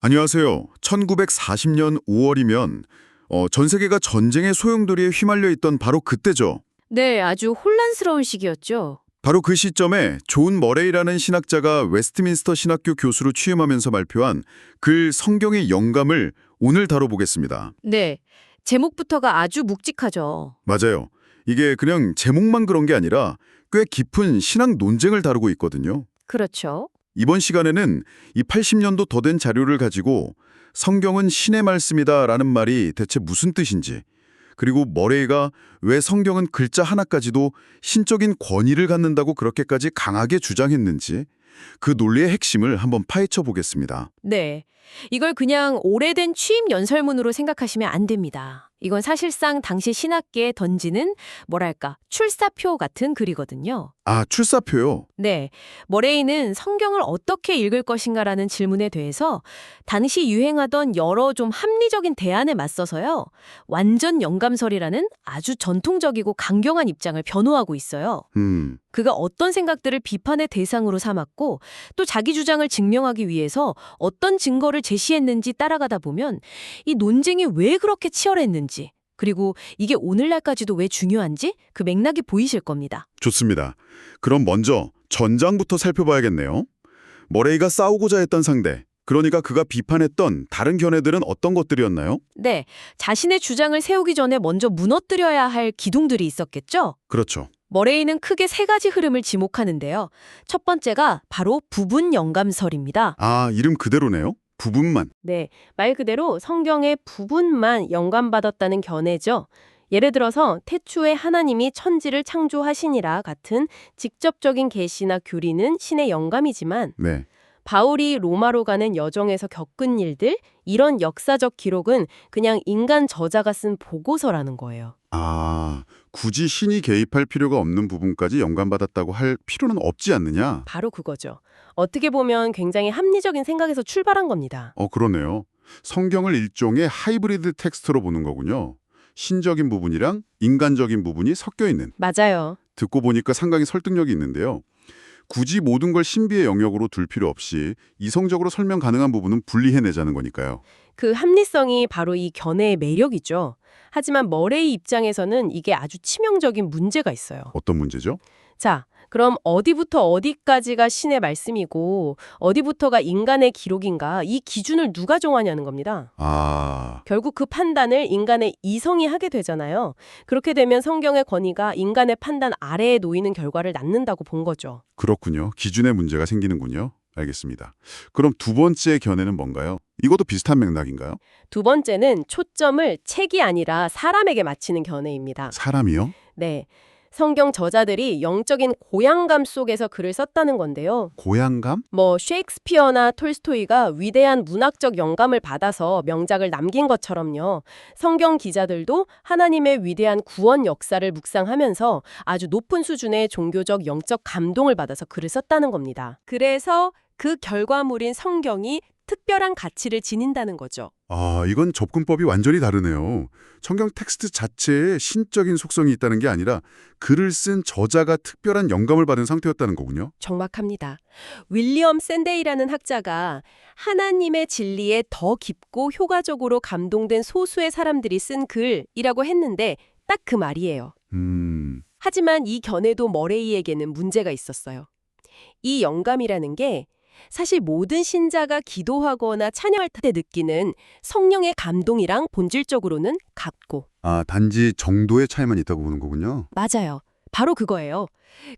안녕하세요. 1940년 5월이면 전 세계가 전쟁의 소용돌이에 휘말려 있던 바로 그때죠. 네, 아주 혼란스러운 시기였죠. 바로 그 시점에 존 머레이라는 신학자가 웨스트민스터 신학교 교수로 취임하면서 발표한 글 성경의 영감을 오늘 다뤄보겠습니다. 네, 제목부터가 아주 묵직하죠. 맞아요. 이게 그냥 제목만 그런 게 아니라 꽤 깊은 신학 논쟁을 다루고 있거든요. 그렇죠. 이번 시간에는 이 80년도 더 된 자료를 가지고 성경은 신의 말씀이다라는 말이 대체 무슨 뜻인지, 그리고 머레이가 왜 성경은 글자 하나까지도 신적인 권위를 갖는다고 그렇게까지 강하게 주장했는지 그 논리의 핵심을 한번 파헤쳐 보겠습니다. 네, 이걸 그냥 오래된 취임 연설문으로 생각하시면 안 됩니다. 이건 사실상 당시 신학계에 던지는 출사표 같은 글이거든요. 아, 출사표요? 네, 머레이는 성경을 어떻게 읽을 것인가라는 질문에 대해서 당시 유행하던 여러 좀 합리적인 대안에 맞서서요. 완전 영감설이라는 아주 전통적이고 강경한 입장을 변호하고 있어요. 그가 어떤 생각들을 비판의 대상으로 삼았고 또 자기 주장을 증명하기 위해서 어떤 증거를 제시했는지 따라가다 보면 이 논쟁이 왜 그렇게 치열했는지, 그리고 이게 오늘날까지도 왜 중요한지 그 맥락이 보이실 겁니다. 좋습니다. 그럼 먼저 전장부터 살펴봐야겠네요. 머레이가 싸우고자 했던 상대, 그러니까 그가 비판했던 다른 견해들은 어떤 것들이었나요? 네, 자신의 주장을 세우기 전에 먼저 무너뜨려야 할 기둥들이 있었겠죠? 그렇죠. 머레이는 크게 세 가지 흐름을 지목하는데요. 첫 번째가 바로 부분 영감설입니다. 아, 이름 그대로네요. 부분만. 네, 말 그대로 성경의 부분만 영감받았다는 견해죠. 예를 들어서 태초에 하나님이 천지를 창조하시니라 같은 직접적인 계시나 교리는 신의 영감이지만 네. 바울이 로마로 가는 여정에서 겪은 일들, 이런 역사적 기록은 그냥 인간 저자가 쓴 보고서라는 거예요. 아, 굳이 신이 개입할 필요가 없는 부분까지 영감받았다고 할 필요는 없지 않느냐? 바로 그거죠. 어떻게 보면 굉장히 합리적인 생각에서 출발한 겁니다. 그러네요. 성경을 일종의 하이브리드 텍스트로 보는 거군요. 신적인 부분이랑 인간적인 부분이 섞여 있는. 맞아요. 듣고 보니까 상당히 설득력이 있는데요. 굳이 모든 걸 신비의 영역으로 둘 필요 없이 이성적으로 설명 가능한 부분은 분리해내자는 거니까요. 그 합리성이 바로 이 견해의 매력이죠. 하지만 머레이 입장에서는 이게 아주 치명적인 문제가 있어요. 어떤 문제죠? 자, 그럼 어디부터 어디까지가 신의 말씀이고 어디부터가 인간의 기록인가, 이 기준을 누가 정하냐는 겁니다. 아, 결국 그 판단을 인간의 이성이 하게 되잖아요. 그렇게 되면 성경의 권위가 인간의 판단 아래에 놓이는 결과를 낳는다고 본 거죠. 그렇군요. 기준에 문제가 생기는군요. 알겠습니다. 그럼 두 번째 견해는 뭔가요? 이것도 비슷한 맥락인가요? 두 번째는 초점을 책이 아니라 사람에게 맞추는 견해입니다. 사람이요? 네. 성경 저자들이 영적인 고향감 속에서 글을 썼다는 건데요. 고향감? 셰익스피어나 톨스토이가 위대한 문학적 영감을 받아서 명작을 남긴 것처럼요. 성경 기자들도 하나님의 위대한 구원 역사를 묵상하면서 아주 높은 수준의 종교적 영적 감동을 받아서 글을 썼다는 겁니다. 그래서 그 결과물인 성경이 특별한 가치를 지닌다는 거죠. 아, 이건 접근법이 완전히 다르네요. 성경 텍스트 자체에 신적인 속성이 있다는 게 아니라 글을 쓴 저자가 특별한 영감을 받은 상태였다는 거군요. 정확합니다. 윌리엄 샌데이라는 학자가 하나님의 진리에 더 깊고 효과적으로 감동된 소수의 사람들이 쓴 글이라고 했는데 딱 그 말이에요. 하지만 이 견해도 머레이에게는 문제가 있었어요. 이 영감이라는 게 사실 모든 신자가 기도하거나 찬양할 때 느끼는 성령의 감동이랑 본질적으로는 같고. 아, 단지 정도의 차이만 있다고 보는 거군요. 맞아요. 바로 그거예요.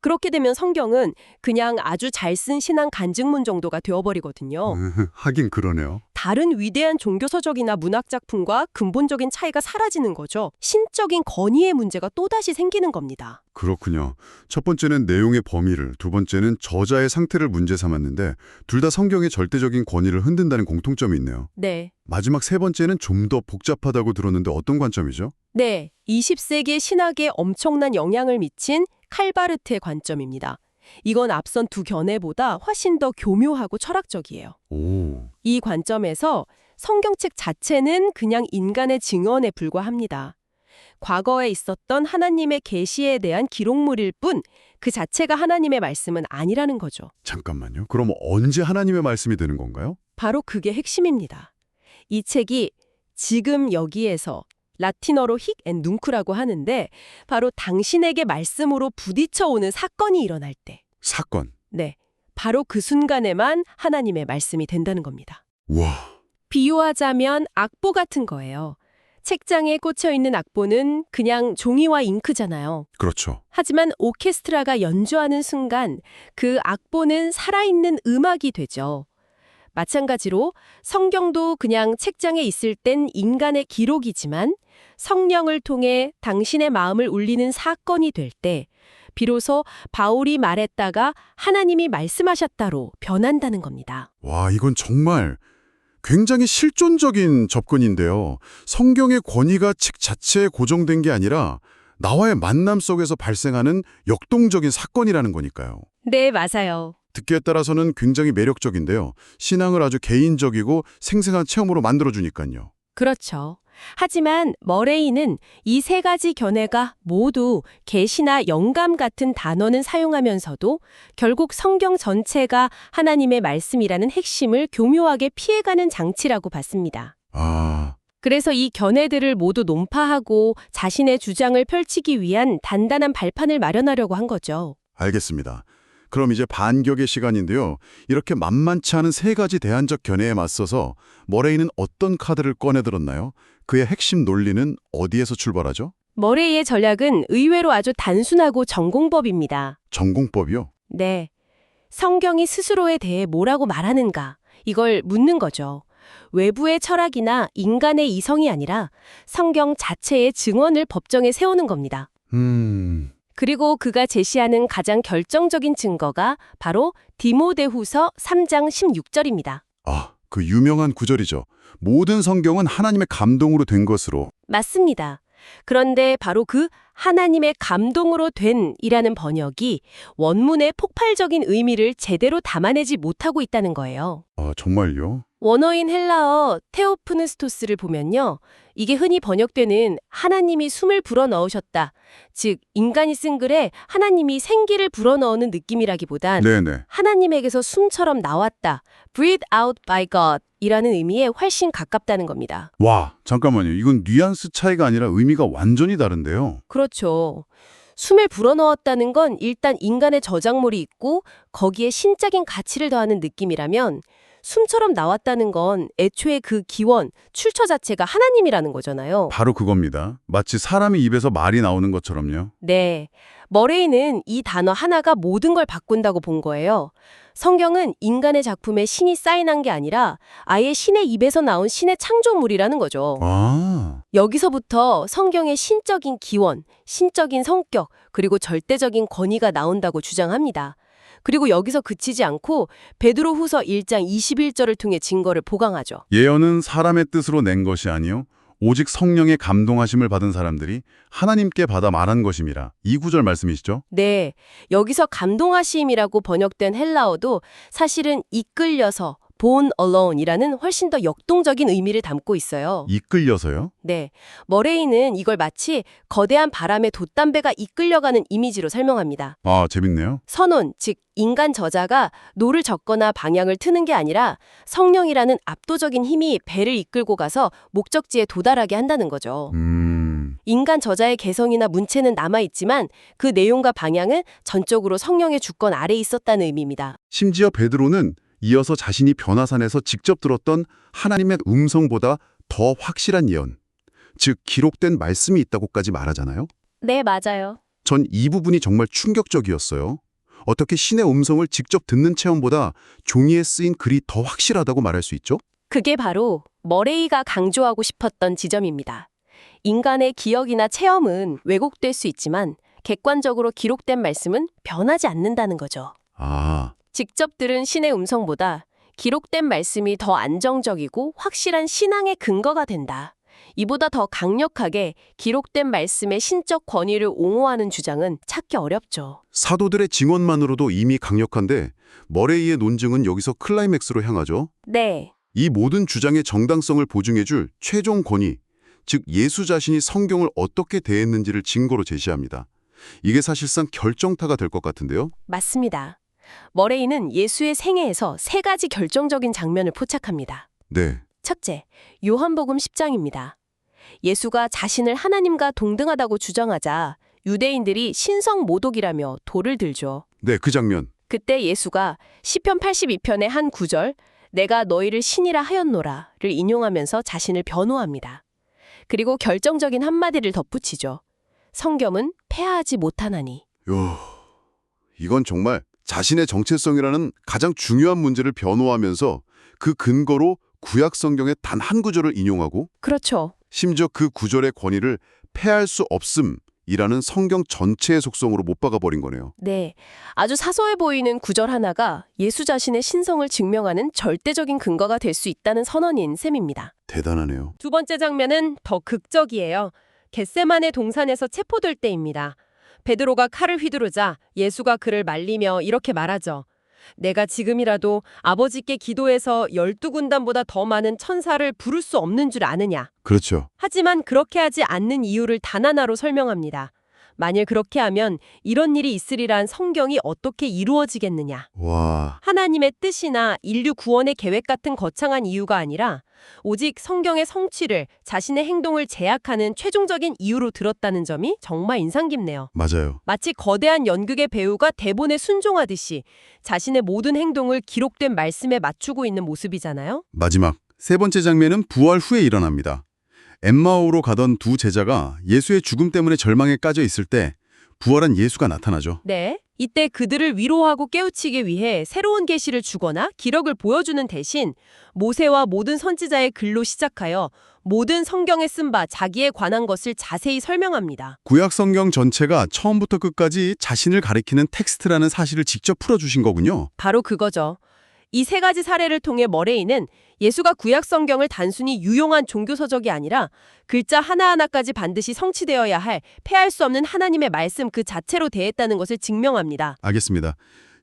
그렇게 되면 성경은 그냥 아주 잘 쓴 신앙 간증문 정도가 되어버리거든요. 하긴 그러네요. 다른 위대한 종교서적이나 문학 작품과 근본적인 차이가 사라지는 거죠. 신적인 권위의 문제가 또다시 생기는 겁니다. 그렇군요. 첫 번째는 내용의 범위를, 두 번째는 저자의 상태를 문제 삼았는데 둘 다 성경의 절대적인 권위를 흔든다는 공통점이 있네요. 네. 마지막 세 번째는 좀 더 복잡하다고 들었는데 어떤 관점이죠? 네. 20세기의 신학에 엄청난 영향을 미친 칼바르트의 관점입니다. 이건 앞선 두 견해보다 훨씬 더 교묘하고 철학적이에요. 오, 이 관점에서 성경책 자체는 그냥 인간의 증언에 불과합니다. 과거에 있었던 하나님의 계시에 대한 기록물일 뿐 그 자체가 하나님의 말씀은 아니라는 거죠. 잠깐만요. 그럼 언제 하나님의 말씀이 되는 건가요? 바로 그게 핵심입니다. 이 책이 지금 여기에서 라틴어로 힉 앤 눅크라고 하는데 바로 당신에게 말씀으로 부딪혀오는 사건이 일어날 때 사건. 네, 바로 그 순간에만 하나님의 말씀이 된다는 겁니다. 와. 비유하자면 악보 같은 거예요. 책장에 꽂혀 있는 악보는 그냥 종이와 잉크잖아요. 그렇죠. 하지만 오케스트라가 연주하는 순간 그 악보는 살아있는 음악이 되죠. 마찬가지로 성경도 그냥 책장에 있을 땐 인간의 기록이지만 성령을 통해 당신의 마음을 울리는 사건이 될 때 비로소 바울이 말했다가 하나님이 말씀하셨다로 변한다는 겁니다. 와, 이건 정말 굉장히 실존적인 접근인데요. 성경의 권위가 책 자체에 고정된 게 아니라 나와의 만남 속에서 발생하는 역동적인 사건이라는 거니까요. 네, 맞아요. 듣기에 따라서는 굉장히 매력적인데요. 신앙을 아주 개인적이고 생생한 체험으로 만들어주니까요. 그렇죠. 하지만 머레이는 이 세 가지 견해가 모두 계시나 영감 같은 단어는 사용하면서도 결국 성경 전체가 하나님의 말씀이라는 핵심을 교묘하게 피해가는 장치라고 봤습니다. 아, 그래서 이 견해들을 모두 논파하고 자신의 주장을 펼치기 위한 단단한 발판을 마련하려고 한 거죠. 알겠습니다. 그럼 이제 반격의 시간인데요. 이렇게 만만치 않은 세 가지 대안적 견해에 맞서서 머레이는 어떤 카드를 꺼내들었나요? 그의 핵심 논리는 어디에서 출발하죠? 머레이의 전략은 의외로 아주 단순하고 전공법입니다. 전공법이요? 네. 성경이 스스로에 대해 뭐라고 말하는가? 이걸 묻는 거죠. 외부의 철학이나 인간의 이성이 아니라 성경 자체의 증언을 법정에 세우는 겁니다. 그리고 그가 제시하는 가장 결정적인 증거가 바로 디모데후서 3장 16절입니다. 아, 그 유명한 구절이죠. 모든 성경은 하나님의 감동으로 된 것으로. 맞습니다. 그런데 바로 그 하나님의 감동으로 된이라는 번역이 원문의 폭발적인 의미를 제대로 담아내지 못하고 있다는 거예요. 아, 정말요? 원어인 헬라어 테오프누스토스를 보면요. 이게 흔히 번역되는 하나님이 숨을 불어넣으셨다. 즉 인간이 쓴 글에 하나님이 생기를 불어넣는 느낌이라기보단 네네. 하나님에게서 숨처럼 나왔다. breathed out by God 이라는 의미에 훨씬 가깝다는 겁니다. 와, 잠깐만요. 이건 뉘앙스 차이가 아니라 의미가 완전히 다른데요. 그렇죠. 숨을 불어넣었다는 건 일단 인간의 저작물이 있고 거기에 신적인 가치를 더하는 느낌이라면 숨처럼 나왔다는 건 애초에 그 기원, 출처 자체가 하나님이라는 거잖아요. 바로 그겁니다. 마치 사람의 입에서 말이 나오는 것처럼요. 네. 머레이는 이 단어 하나가 모든 걸 바꾼다고 본 거예요. 성경은 인간의 작품에 신이 사인한 게 아니라 아예 신의 입에서 나온 신의 창조물이라는 거죠. 아, 여기서부터 성경의 신적인 기원, 신적인 성격, 그리고 절대적인 권위가 나온다고 주장합니다. 그리고 여기서 그치지 않고 베드로후서 1장 21절을 통해 증거를 보강하죠. 예언은 사람의 뜻으로 낸 것이 아니요 오직 성령의 감동하심을 받은 사람들이 하나님께 받아 말한 것임이라. 이 구절 말씀이시죠? 네, 여기서 감동하심이라고 번역된 헬라어도 사실은 이끌려서 borne alone이라는 훨씬 더 역동적인 의미를 담고 있어요. 이끌려서요? 네, 머레이는 이걸 마치 거대한 바람에 돛담배가 이끌려가는 이미지로 설명합니다. 아, 재밌네요. 선원, 즉 인간 저자가 노를 젓거나 방향을 트는 게 아니라 성령이라는 압도적인 힘이 배를 이끌고 가서 목적지에 도달하게 한다는 거죠. 인간 저자의 개성이나 문체는 남아있지만 그 내용과 방향은 전적으로 성령의 주권 아래에 있었다는 의미입니다. 심지어 베드로는 이어서 자신이 변화산에서 직접 들었던 하나님의 음성보다 더 확실한 예언, 즉 기록된 말씀이 있다고까지 말하잖아요. 네, 맞아요. 전 이 부분이 정말 충격적이었어요. 어떻게 신의 음성을 직접 듣는 체험보다 종이에 쓰인 글이 더 확실하다고 말할 수 있죠? 그게 바로 머레이가 강조하고 싶었던 지점입니다. 인간의 기억이나 체험은 왜곡될 수 있지만 객관적으로 기록된 말씀은 변하지 않는다는 거죠. 아, 직접 들은 신의 음성보다 기록된 말씀이 더 안정적이고 확실한 신앙의 근거가 된다. 이보다 더 강력하게 기록된 말씀의 신적 권위를 옹호하는 주장은 찾기 어렵죠. 사도들의 증언만으로도 이미 강력한데 머레이의 논증은 여기서 클라이맥스로 향하죠. 네. 이 모든 주장의 정당성을 보증해줄 최종 권위, 즉 예수 자신이 성경을 어떻게 대했는지를 증거로 제시합니다. 이게 사실상 결정타가 될 것 같은데요. 맞습니다. 머레이는 예수의 생애에서 세 가지 결정적인 장면을 포착합니다. 네. 첫째, 요한복음 10장입니다. 예수가 자신을 하나님과 동등하다고 주장하자 유대인들이 신성 모독이라며 돌을 들죠. 네, 그 장면. 그때 예수가 시편 82편의 한 구절 내가 너희를 신이라 하였노라를 인용하면서 자신을 변호합니다. 그리고 결정적인 한마디를 덧붙이죠. 성경은 폐하하지 못하나니. 요, 이건 정말 자신의 정체성이라는 가장 중요한 문제를 변호하면서 그 근거로 구약 성경의 단 한 구절을 인용하고 그렇죠. 심지어 그 구절의 권위를 폐할 수 없음이라는 성경 전체의 속성으로 못 박아버린 거네요. 네, 아주 사소해 보이는 구절 하나가 예수 자신의 신성을 증명하는 절대적인 근거가 될 수 있다는 선언인 셈입니다. 대단하네요. 두 번째 장면은 더 극적이에요. 겟세마네 동산에서 체포될 때입니다. 베드로가 칼을 휘두르자 예수가 그를 말리며 이렇게 말하죠. 내가 지금이라도 아버지께 기도해서 12군단보다 더 많은 천사를 부를 수 없는 줄 아느냐. 그렇죠. 하지만 그렇게 하지 않는 이유를 단 하나로 설명합니다. 만일 그렇게 하면 이런 일이 있으리란 성경이 어떻게 이루어지겠느냐. 와, 하나님의 뜻이나 인류 구원의 계획 같은 거창한 이유가 아니라 오직 성경의 성취를 자신의 행동을 제약하는 최종적인 이유로 들었다는 점이 정말 인상 깊네요. 맞아요. 마치 거대한 연극의 배우가 대본에 순종하듯이 자신의 모든 행동을 기록된 말씀에 맞추고 있는 모습이잖아요. 마지막 세 번째 장면은 부활 후에 일어납니다. 엠마오로 가던 두 제자가 예수의 죽음 때문에 절망에 까져 있을 때 부활한 예수가 나타나죠. 네. 이때 그들을 위로하고 깨우치기 위해 새로운 계시를 주거나 기록을 보여주는 대신 모세와 모든 선지자의 글로 시작하여 모든 성경에 쓴 바 자기에 관한 것을 자세히 설명합니다. 구약 성경 전체가 처음부터 끝까지 자신을 가리키는 텍스트라는 사실을 직접 풀어주신 거군요. 바로 그거죠. 이 세 가지 사례를 통해 머레이는 예수가 구약 성경을 단순히 유용한 종교서적이 아니라 글자 하나하나까지 반드시 성취되어야 할 폐할 수 없는 하나님의 말씀 그 자체로 대했다는 것을 증명합니다. 알겠습니다.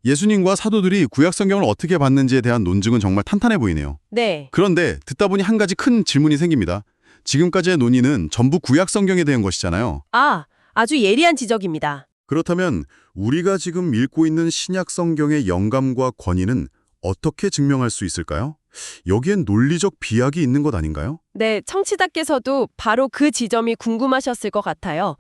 예수님과 사도들이 구약 성경을 어떻게 봤는지에 대한 논증은 정말 탄탄해 보이네요. 네. 그런데 듣다 보니 한 가지 큰 질문이 생깁니다. 지금까지의 논의는 전부 구약 성경에 대한 것이잖아요. 아주 예리한 지적입니다. 그렇다면 우리가 지금 읽고 있는 신약 성경의 영감과 권위는 어떻게 증명할 수 있을까요? 여기엔 논리적 비약이 있는 것 아닌가요? 네, 청취자께서도 바로 그 지점이 궁금하셨을 것 같아요.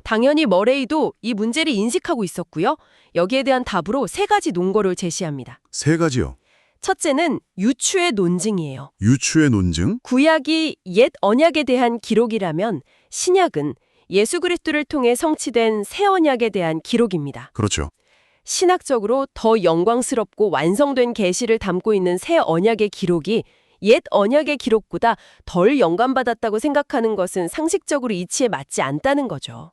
당연히 머레이도 이 문제를 인식하고 있었고요. 여기에 대한 답으로 세 가지 논거를 제시합니다. 세 가지요. 첫째는 유추의 논증이에요. 유추의 논증? 구약이 옛 언약에 대한 기록이라면 신약은 예수 그리스도를 통해 성취된 새 언약에 대한 기록입니다. 그렇죠. 신학적으로 더 영광스럽고 완성된 계시를 담고 있는 새 언약의 기록이 옛 언약의 기록보다 덜 영감받았다고 생각하는 것은 상식적으로 이치에 맞지 않다는 거죠.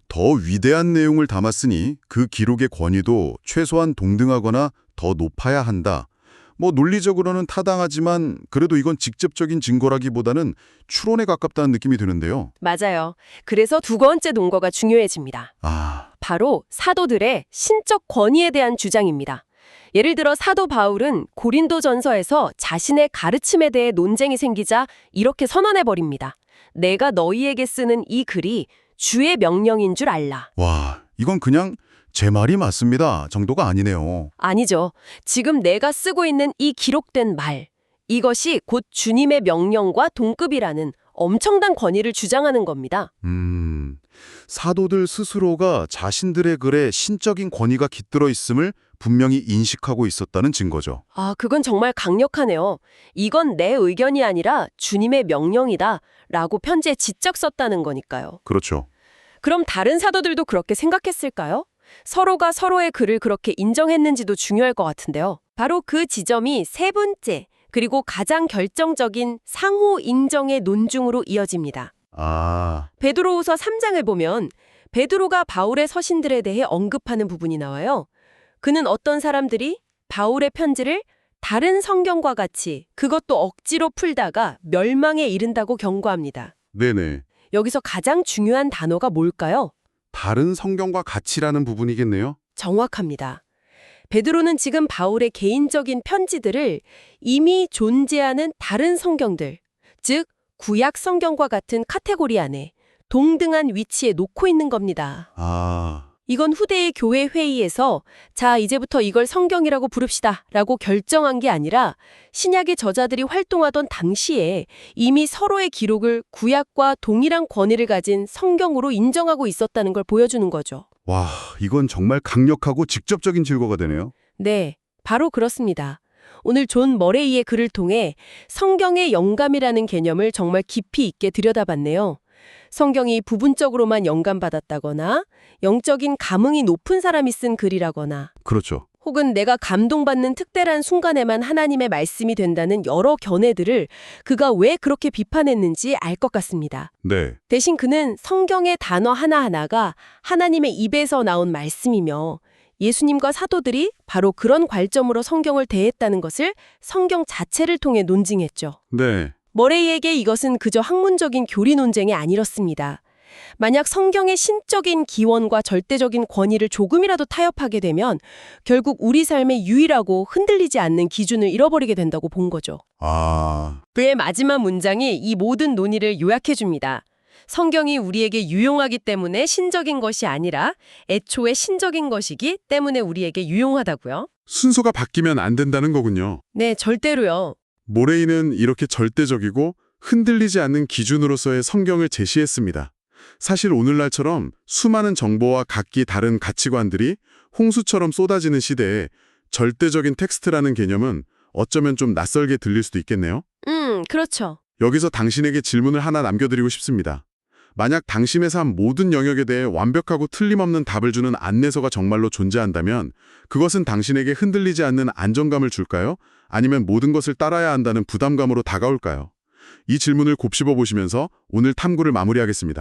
더 위대한 내용을 담았으니 그 기록의 권위도 최소한 동등하거나 더 높아야 한다. 논리적으로는 타당하지만 그래도 이건 직접적인 증거라기보다는 추론에 가깝다는 느낌이 드는데요. 맞아요. 그래서 두 번째 논거가 중요해집니다. 바로 사도들의 신적 권위에 대한 주장입니다. 예를 들어 사도 바울은 고린도전서에서 자신의 가르침에 대해 논쟁이 생기자 이렇게 선언해버립니다. 내가 너희에게 쓰는 이 글이 주의 명령인 줄 알라. 와, 이건 그냥 제 말이 맞습니다 정도가 아니네요. 아니죠. 지금 내가 쓰고 있는 이 기록된 말, 이것이 곧 주님의 명령과 동급이라는 엄청난 권위를 주장하는 겁니다. 사도들 스스로가 자신들의 글에 신적인 권위가 깃들어 있음을 분명히 인식하고 있었다는 증거죠. 그건 정말 강력하네요. 이건 내 의견이 아니라 주님의 명령이다 라고 편지에 직접 썼다는 거니까요. 그렇죠. 그럼 다른 사도들도 그렇게 생각했을까요? 서로가 서로의 글을 그렇게 인정했는지도 중요할 것 같은데요. 바로 그 지점이 세 번째, 그리고 가장 결정적인 상호 인정의 논중으로 이어집니다. 베드로후서 3장을 보면 베드로가 바울의 서신들에 대해 언급하는 부분이 나와요. 그는 어떤 사람들이 바울의 편지를 다른 성경과 같이 그것도 억지로 풀다가 멸망에 이른다고 경고합니다. 네네. 여기서 가장 중요한 단어가 뭘까요? 다른 성경과 같이라는 부분이겠네요. 정확합니다. 베드로는 지금 바울의 개인적인 편지들을 이미 존재하는 다른 성경들, 즉 구약 성경과 같은 카테고리 안에 동등한 위치에 놓고 있는 겁니다. 이건 후대의 교회 회의에서 자, 이제부터 이걸 성경이라고 부릅시다 라고 결정한 게 아니라 신약의 저자들이 활동하던 당시에 이미 서로의 기록을 구약과 동일한 권위를 가진 성경으로 인정하고 있었다는 걸 보여주는 거죠. 와, 이건 정말 강력하고 직접적인 증거가 되네요. 네, 바로 그렇습니다. 오늘 존 머레이의 글을 통해 성경의 영감이라는 개념을 정말 깊이 있게 들여다봤네요. 성경이 부분적으로만 영감받았다거나 영적인 감흥이 높은 사람이 쓴 글이라거나 그렇죠. 혹은 내가 감동받는 특별한 순간에만 하나님의 말씀이 된다는 여러 견해들을 그가 왜 그렇게 비판했는지 알 것 같습니다. 네. 대신 그는 성경의 단어 하나하나가 하나님의 입에서 나온 말씀이며 예수님과 사도들이 바로 그런 관점으로 성경을 대했다는 것을 성경 자체를 통해 논증했죠. 네. 머레이에게 이것은 그저 학문적인 교리 논쟁이 아니었습니다. 만약 성경의 신적인 기원과 절대적인 권위를 조금이라도 타협하게 되면 결국 우리 삶의 유일하고 흔들리지 않는 기준을 잃어버리게 된다고 본 거죠. 아, 그의 마지막 문장이 이 모든 논의를 요약해 줍니다. 성경이 우리에게 유용하기 때문에 신적인 것이 아니라 애초에 신적인 것이기 때문에 우리에게 유용하다고요? 순서가 바뀌면 안 된다는 거군요. 네, 절대로요. 모레이는 이렇게 절대적이고 흔들리지 않는 기준으로서의 성경을 제시했습니다. 사실 오늘날처럼 수많은 정보와 각기 다른 가치관들이 홍수처럼 쏟아지는 시대에 절대적인 텍스트라는 개념은 어쩌면 좀 낯설게 들릴 수도 있겠네요. 그렇죠. 여기서 당신에게 질문을 하나 남겨드리고 싶습니다. 만약 당신의 삶 모든 영역에 대해 완벽하고 틀림없는 답을 주는 안내서가 정말로 존재한다면 그것은 당신에게 흔들리지 않는 안정감을 줄까요? 아니면 모든 것을 따라야 한다는 부담감으로 다가올까요? 이 질문을 곱씹어 보시면서 오늘 탐구를 마무리하겠습니다.